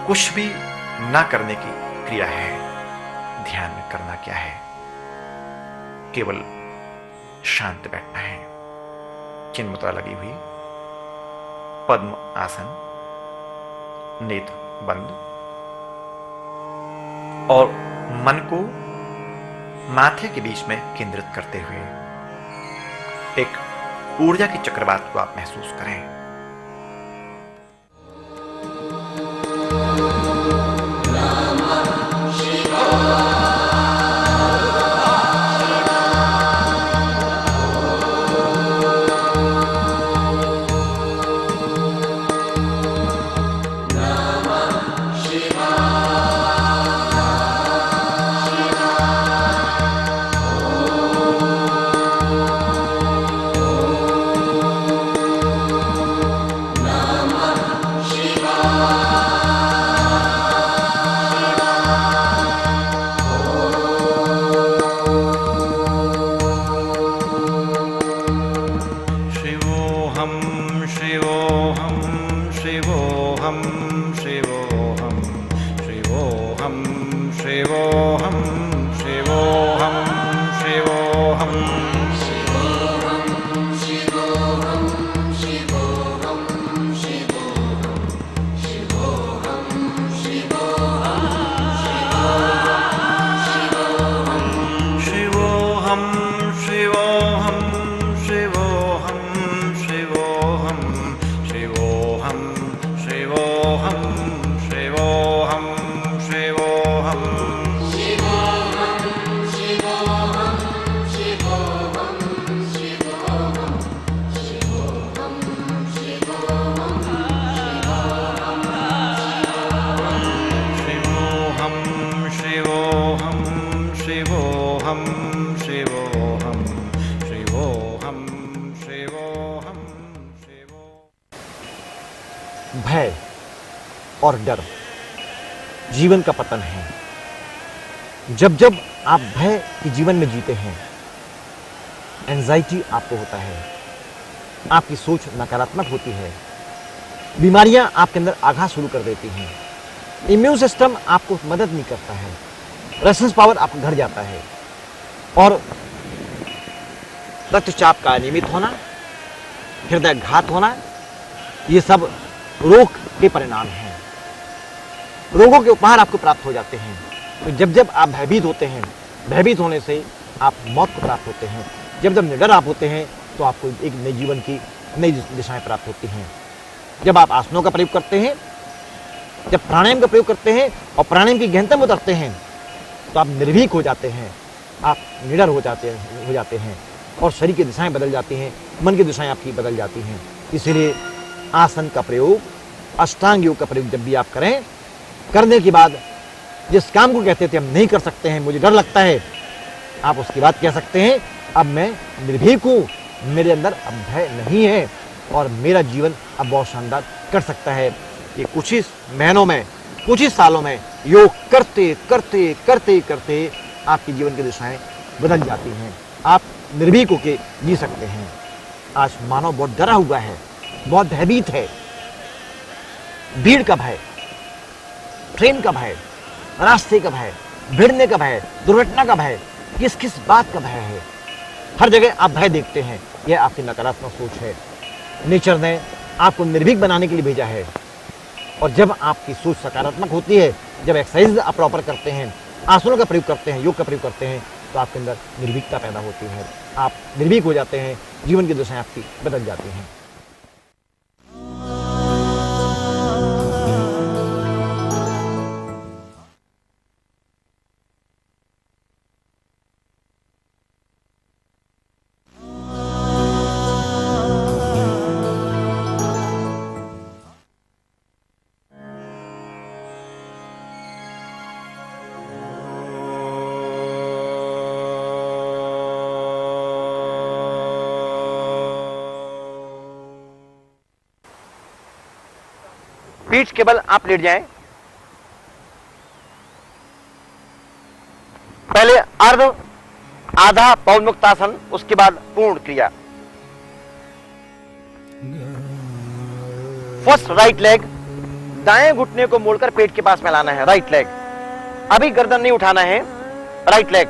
कुछ भी ना करने की क्रिया है। ध्यान में करना क्या है? केवल शांत बैठना है, चिन्ह मुद्रा लगी हुई, पद्म आसन, नेत्र बंद और मन को माथे के बीच में केंद्रित करते हुए एक ऊर्जा की चक्रवात को आप महसूस करें। भय और डर जीवन का पतन है। जब जब आप भय के जीवन में जीते हैं, एंजाइटी आपको होता है, आपकी सोच नकारात्मक होती है, बीमारियां आपके अंदर आघात शुरू कर देती हैं, इम्यून सिस्टम आपको मदद नहीं करता है, रेजिस्टेंस पावर आपका घट जाता है और रक्तचाप का अनियमित होना, हृदय घात होना, ये सब रोग के परिणाम हैं। रोगों के उपहार आपको प्राप्त हो जाते हैं। तो जब जब आप भयभीत होते हैं, भयभीत होने से आप मौत को प्राप्त होते हैं। जब जब निडर आप होते हैं तो आपको एक नए जीवन की नई दिशाएं प्राप्त होती हैं। जब आप आसनों का प्रयोग करते हैं, जब प्राणायाम का प्रयोग करते हैं और प्राणायाम की गहनता में उतरते हैं तो आप निर्भीक हो जाते हैं, आप निडर हो जाते हैं और शरीर की दिशाएं बदल जाती हैं, मन की दिशाएं आपकी बदल जाती हैं। इसलिए आसन का प्रयोग, अष्टांग योग का प्रयोग जब भी आप करें, करने के बाद जिस काम को कहते थे हम नहीं कर सकते हैं, मुझे डर लगता है, आप उसके बाद कह सकते हैं अब मैं निर्भीक हूँ, मेरे अंदर अब भय नहीं है और मेरा जीवन अब बहुत शानदार कर सकता है। ये कुछ ही महीनों में, कुछ ही सालों में योग करते करते करते करते आपके जीवन की दिशाएं बदल जाती हैं। आप निर्भीक होकर जी सकते हैं। आज मानव बहुत डरा हुआ है, बहुत भयभीत है। भीड़ का भय, ट्रेन का भय, रास्ते का भय, भिड़ने का भय, दुर्घटना का भय, किस किस बात का भय है। हर जगह आप भय देखते हैं, यह आपकी नकारात्मक सोच है। नेचर ने आपको निर्भीक बनाने के लिए भेजा है और जब आपकी सोच सकारात्मक होती है, जब एक्सरसाइज आप प्रॉपर करते हैं, आसनों का प्रयोग करते हैं, योग का प्रयोग करते हैं, तो आपके अंदर निर्भीकता पैदा होती है। आप निर्भीक हो जाते हैं, जीवन की दिशाएं आपकी बदल जाती हैं। पीठ के बल आप लेट जाएं। पहले अर्ध आधा पवनमुक्तासन, उसके बाद पूर्ण क्रिया। फर्स्ट राइट लेग दाएं घुटने को मोड़कर पेट के पास में लाना है, राइट लेग। अभी गर्दन नहीं उठाना है, राइट लेग।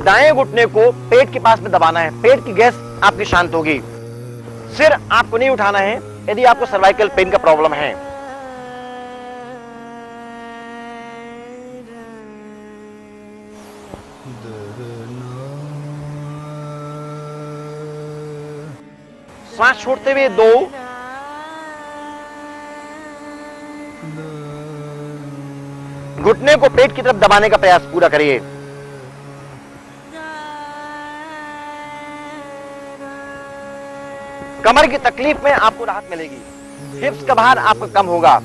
दाएं घुटने को पेट के पास में दबाना है, पेट की गैस आपकी शांत होगी। सिर आपको नहीं उठाना है यदि आपको सर्वाइकल पेन का प्रॉब्लम है। श्वास छोड़ते हुए 2, घुटने को पेट की तरफ दबाने का प्रयास पूरा करिए। कमर की तकलीफ में आपको राहत मिलेगी, हिप्स का भार आपका कम होगा।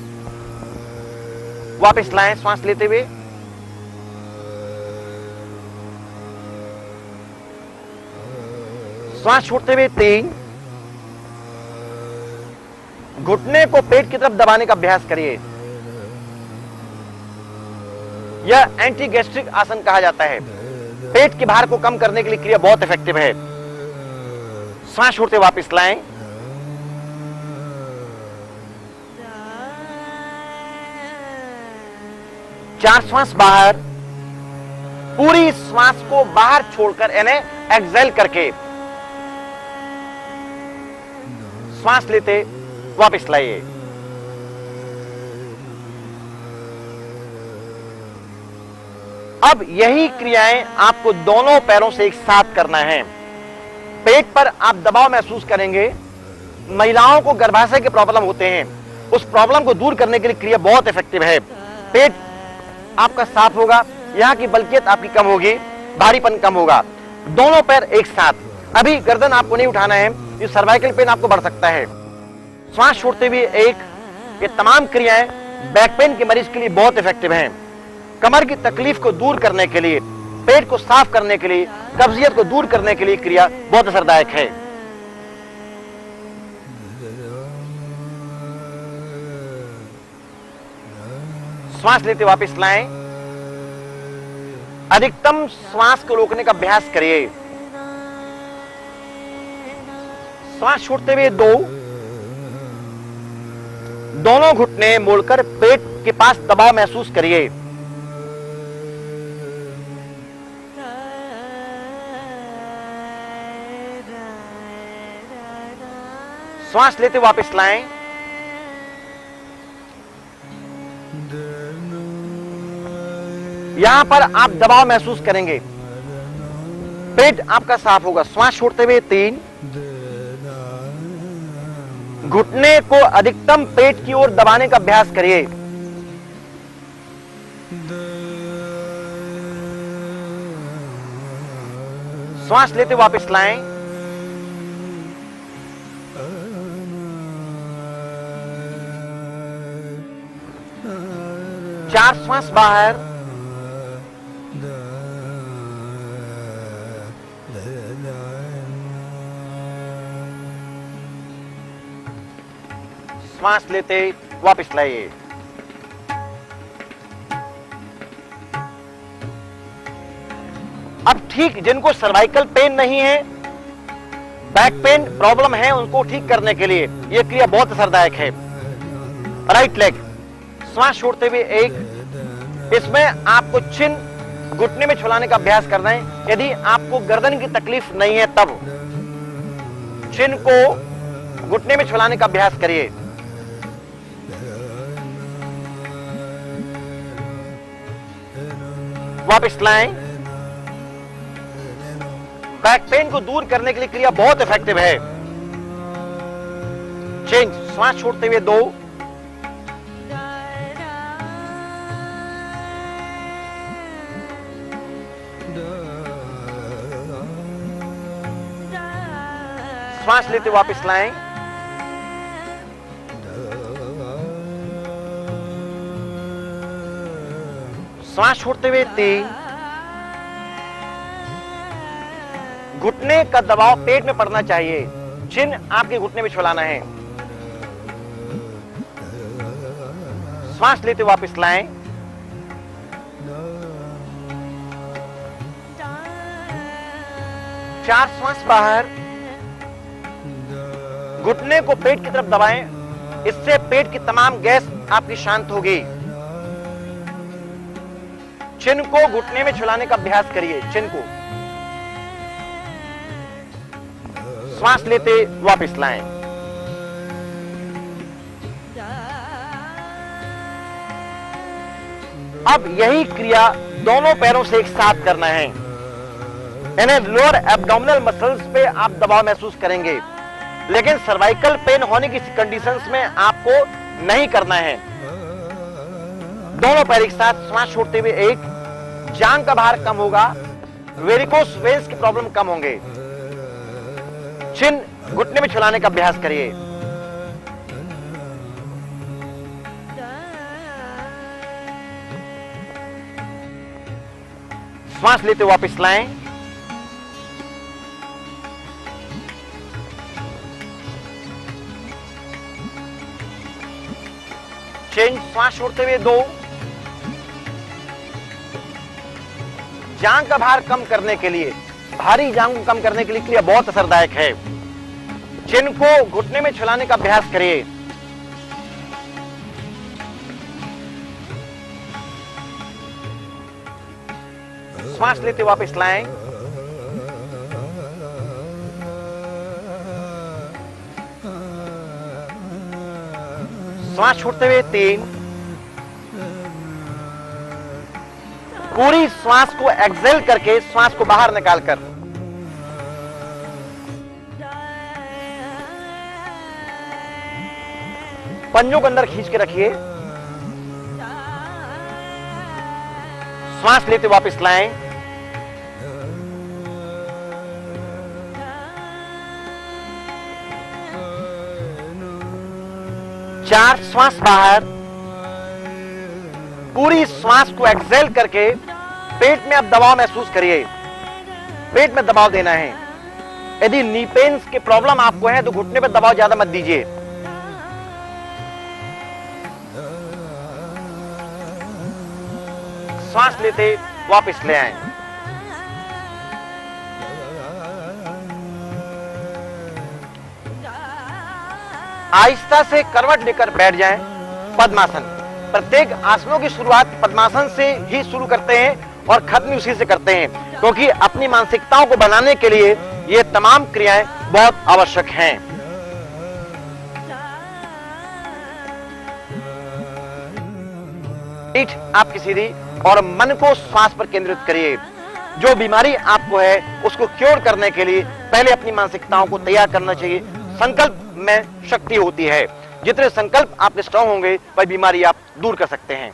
वापस लाएं श्वास लेते हुए। श्वास छोड़ते हुए 3, घुटने को पेट की तरफ दबाने का अभ्यास करिए। यह एंटी गैस्ट्रिक आसन कहा जाता है। पेट के भार को कम करने के लिए क्रिया बहुत इफेक्टिव है। श्वास छोड़ते वापस लाएं। चार श्वास बाहर, पूरी श्वास को बाहर छोड़कर यानी एक्सहेल करके श्वास लेते वापस लाइए। अब यही क्रियाएं आपको दोनों पैरों से एक साथ करना है। पेट पर आप दबाव महसूस करेंगे। महिलाओं को गर्भाशय के प्रॉब्लम होते हैं, उस प्रॉब्लम को दूर करने के लिए क्रिया बहुत इफेक्टिव है। पेट आपका साफ होगा, यहां की बल्कियत आपकी कम होगी, भारीपन कम होगा। दोनों पैर एक साथ। अभी गर्दन आपको नहीं उठाना है, ये सर्वाइकल पेन आपको बढ़ सकता है। श्वास छोड़ते हुए 1, ये तमाम क्रियाएं बैक पेन के मरीज के लिए बहुत इफेक्टिव हैं। कमर की तकलीफ को दूर करने के लिए, पेट को साफ करने के लिए, कब्जियत को दूर करने के लिए क्रिया बहुत असरदायक है। श्वास लेते वापस लाएं। अधिकतम श्वास को रोकने का अभ्यास करिए। श्वास छोड़ते हुए 2, दोनों घुटने मोड़कर पेट के पास दबाव महसूस करिए। श्वास लेते वापस लाएं। यहां पर आप दबाव महसूस करेंगे, पेट आपका साफ होगा। श्वास छोड़ते हुए 3, घुटने को अधिकतम पेट की ओर दबाने का अभ्यास करिए। श्वास लेते वापस लाएं। 4 श्वास बाहर, श्वास लेते वापस लाइए। अब ठीक जिनको सर्वाइकल पेन नहीं है, बैक पेन प्रॉब्लम है, उनको ठीक करने के लिए यह क्रिया बहुत असरदायक है। राइट लेग, श्वास छोड़ते हुए 1, इसमें आपको चिन घुटने में छुलाने का अभ्यास करना है। यदि आपको गर्दन की तकलीफ नहीं है तब चिन को घुटने में छुलाने का अभ्यास करिए। वापस लाएं। बैक पेन को दूर करने के लिए क्रिया बहुत इफेक्टिव है। चेंज, श्वास छोड़ते हुए 2, श्वास लेते वापस लाएं। श्वास छोड़ते हुए 3, घुटने का दबाव पेट में पड़ना चाहिए, चिन आपके घुटने में छुलाना है। श्वास लेते वापस लाएं। चार श्वास बाहर, घुटने को पेट की तरफ दबाएं, इससे पेट की तमाम गैस आपकी शांत होगी। चिन को घुटने में छुलाने का अभ्यास करिए। चिन को श्वास लेते वापस लाएं। अब यही क्रिया दोनों पैरों से एक साथ करना है। यानी लोअर एब्डोमिनल मसल्स पे आप दबाव महसूस करेंगे, लेकिन सर्वाइकल पेन होने की कंडीशंस में आपको नहीं करना है। दोनों पैर एक साथ श्वास छोड़ते हुए एक, जांघ का भार कम होगा, वेरिकोस वेन्स की प्रॉब्लम कम होंगे। चिन घुटने में छुलाने का अभ्यास करिए। श्वास लेते वापस लाएं। चेंज, श्वास छोड़ते हुए 2। जांघ का भार कम करने के लिए, भारी जांघ को कम करने के लिए क्रिया बहुत असरदायक है। चिन को घुटने में छुलाने का अभ्यास करिए। श्वास लेते वापस लाएं। श्वास छोड़ते हुए 3। पूरी श्वास को एक्सेल करके श्वास को बाहर निकालकर पंजों को अंदर खींच के रखिए। श्वास लेते वापस लाएं। चार, श्वास बाहर। पूरी श्वास को एक्सेल करके पेट में अब दबाव महसूस करिए। पेट में दबाव देना है। यदि नी पेन्स की प्रॉब्लम आपको है तो घुटने पर दबाव ज्यादा मत दीजिए। श्वास लेते वापस ले आएं। आहिस्ता से करवट लेकर बैठ जाएं। पद्मासन। प्रत्येक आसनों की शुरुआत पद्मासन से ही शुरू करते हैं और खत्म उसी से करते हैं, क्योंकि अपनी मानसिकताओं को बनाने के लिए ये तमाम क्रियाएं बहुत आवश्यक हैं। पीठ आपकी सीधी और मन को श्वास पर केंद्रित करिए। जो बीमारी आपको है उसको क्योर करने के लिए पहले अपनी मानसिकताओं को तैयार करना चाहिए। संकल्प में शक्ति होती है। जितने संकल्प आपके स्ट्रांग होंगे वही बीमारी आप दूर कर सकते हैं।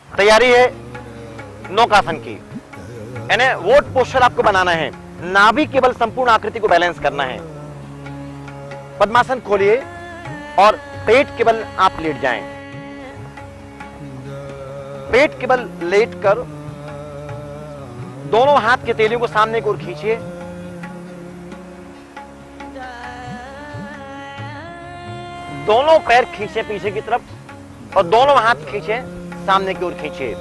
तैयारी है नौकासन की, यानी वोट पोस्चर आपको बनाना है। नाभि केवल संपूर्ण आकृति को बैलेंस करना है। पद्मासन खोलिए और पेट केवल आप लेट जाएं। पेट केवल लेटकर दोनों हाथ के तेलियों को सामने की ओर खींचिए। दोनों पैर खींचे पीछे की तरफ और दोनों हाथ खींचे सामने की ओर खींचिए।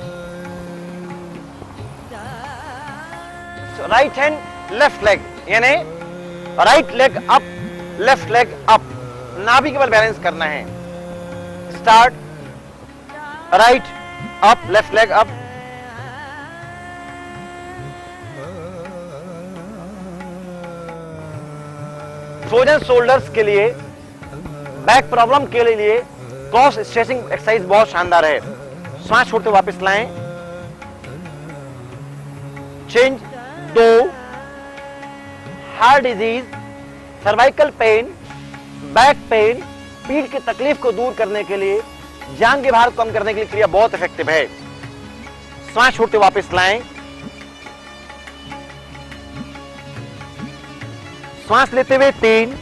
राइट हैंड लेफ्ट लेग, यानी right leg up left leg up. नाभि केवल बैलेंस करना है। Start. Right up left leg up. Frozen shoulders के लिए, बैक प्रॉब्लम के लिए क्रॉस स्ट्रेचिंग एक्सरसाइज बहुत शानदार है। श्वास छोड़ते वापस लाएं। Change. 2, heart disease, cervical pain, back pain, पीठ की तकलीफ को दूर करने के लिए, जांघ के भार कम करने के लिए क्रिया बहुत इफेक्टिव है। श्वास छोड़ते वापस लाएं। श्वास लेते हुए 3।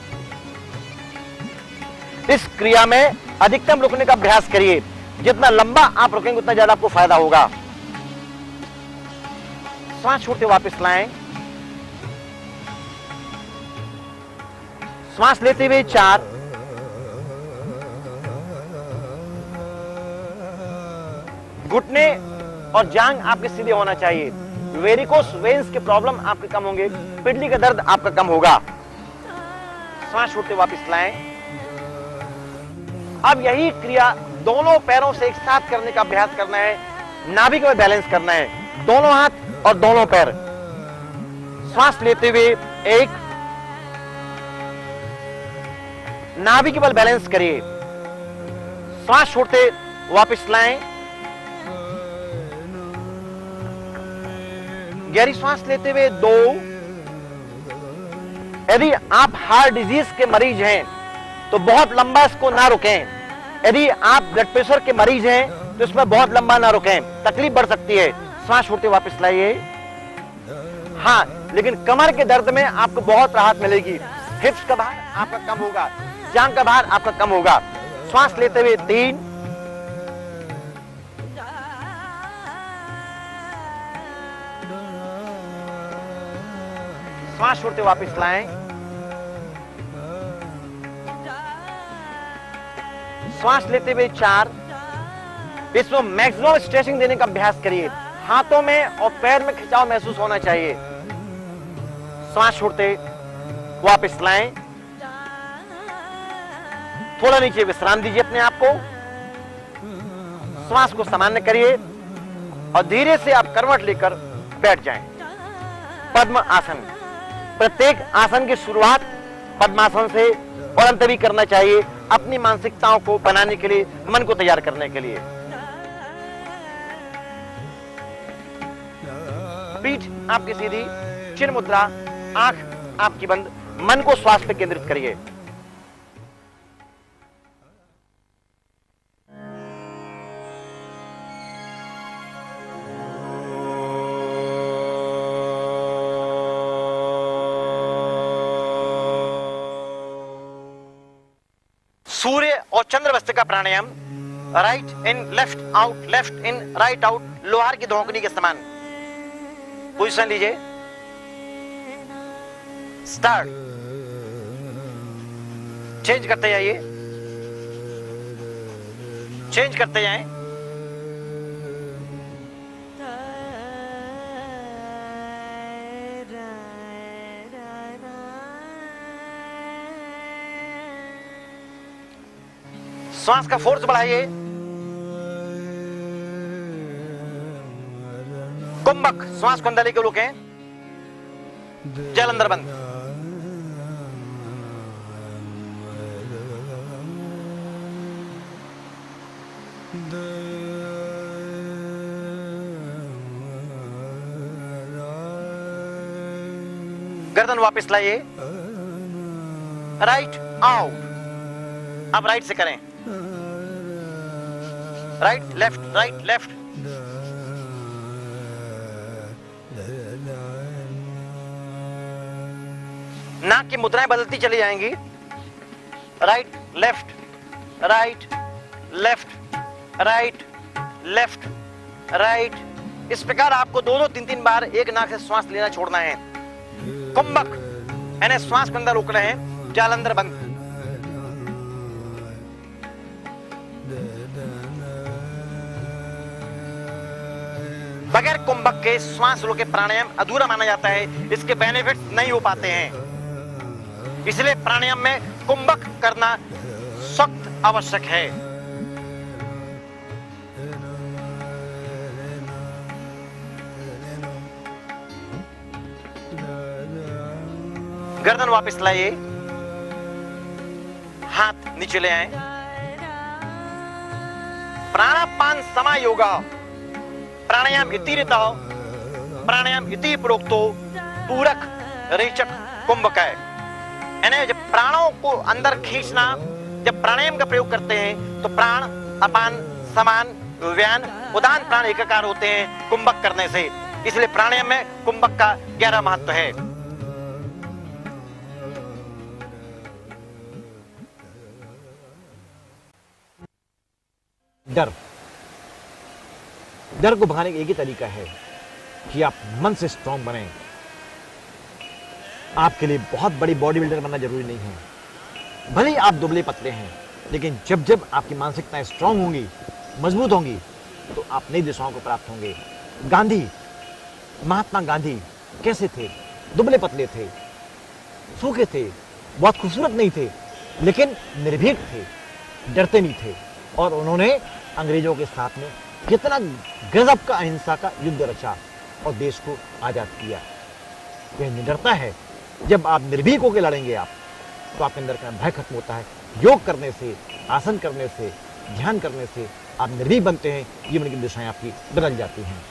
इस क्रिया में अधिकतम रुकने का अभ्यास करिए। जितना लंबा आप रुकेंगे उतना ज्यादा आपको फायदा होगा। श्वास छोड़ते वापस लाएं। श्वास लेते हुए 4, घुटने और जांग आपके सीधे होना चाहिए। वेरिकोस वेन्स के प्रॉब्लम आपके कम होंगे, पिंडली का दर्द आपका कम होगा। श्वास छोड़ते वापस लाएं। अब यही क्रिया दोनों पैरों से एक साथ करने का अभ्यास करना है। नाभि को बैलेंस करना है, दोनों हाथ और दोनों पैर। श्वास लेते हुए 1, नाभि के बल बैलेंस करिए। श्वास छोड़ते वापस लाएं। गहरी श्वास लेते हुए 2। यदि आप हार्ट डिजीज के मरीज हैं तो बहुत लंबा इसको ना रुकें। यदि आप ब्लड प्रेशर के मरीज हैं तो इसमें बहुत लंबा ना रुकें, तकलीफ बढ़ सकती है। श्वास छोड़ते वापस लाइए। हाँ, लेकिन कमर के दर्द में आपको बहुत राहत मिलेगी। हिप्स का भार आपका कम होगा, जांघ का भार आपका कम होगा। श्वास लेते हुए 3, श्वास छोड़ते वापस लाएं। श्वास लेते हुए 4। इसमें मैक्सिमम स्ट्रेचिंग देने का अभ्यास करिए। हाथों में और पैर में खिंचाव महसूस होना चाहिए। श्वास छोड़ते वापस लाएं। थोड़ा नीचे विश्राम दीजिए अपने आप को। श्वास को सामान्य करिए और धीरे से आप करवट लेकर बैठ जाएं। पद्म आसन। प्रत्येक आसन की शुरुआत पद्मासन से और अंत भी करना चाहिए, अपनी मानसिकताओं को बनाने के लिए, मन को तैयार करने के लिए। पीठ आपकी सीधी, चिन्ह मुद्रा, आंख आपकी बंद, मन को श्वास पे केंद्रित करिए। सूर्य और चंद्र अवस्था प्राणायाम, right in left out, left in right out, लोहार की धोकनी के समान। पोजीशन लीजिए। स्टार्ट। चेंज करते जाइए, चेंज करते जाएं। श्वास का फोर्स बढ़ाइए। कुंभक, श्वास को अंदर लेकर रोकें। जल अंदर बंद। गर्दन वापस लाइए। Right out. अब राइट से करें। Right left, right left. नाक की मुद्राएं बदलती चली जाएंगी। Right left, right left, right left, right. इस प्रकार आपको 2-2, 3-3 बार एक नाक से श्वास लेना छोड़ना है। कुंभक यानी श्वास के अंदर रोक रहे हैं, जाल अंदर बंद। बगैर कुंभक के श्वास रोके प्राणायाम अधूरा माना जाता है, इसके बेनिफिट्स नहीं हो पाते हैं। इसलिए प्राणायाम में कुंभक करना सख्त आवश्यक है। गर्दन वापस लाइए, हाथ नीचे ले आए। प्राणापान समा योगा, प्राणायाम इति ऋतः, प्राणायाम इति प्रोक्तो, पूरक रेचक कुंभक। यानी जब प्राणों को अंदर खींचना, जब प्राणायाम का प्रयोग करते हैं तो प्राण, अपान, समान, व्यान, उदान प्राण एकाकार होते हैं कुंभक करने से। इसलिए प्राणायाम में कुंभक का गहरा महत्व है। डर, डर को भगाने का एक ही तरीका है कि आप मन से स्ट्रांग बने। आपके लिए बहुत बड़ी बॉडी बिल्डर बनना जरूरी नहीं है। भले ही आप दुबले पतले हैं, लेकिन जब जब आपकी मानसिकताएं स्ट्रांग होंगी, मजबूत होंगी, तो आप नई दिशाओं को प्राप्त होंगे। गांधी, महात्मा गांधी कैसे थे? दुबले पतले थे, सूखे थे, बहुत खूबसूरत नहीं थे, लेकिन निर्भीक थे, डरते नहीं थे। और उन्होंने अंग्रेजों के साथ में कितना गजब का अहिंसा का युद्ध रचा और देश को आजाद किया। यह निडरता है। जब आप निर्भीक होकर लड़ेंगे आप, तो आपके अंदर का भय खत्म होता है। योग करने से, आसन करने से, ध्यान करने से आप निर्भीक बनते हैं। जीवन की दिशाएं आपकी बदल जाती हैं।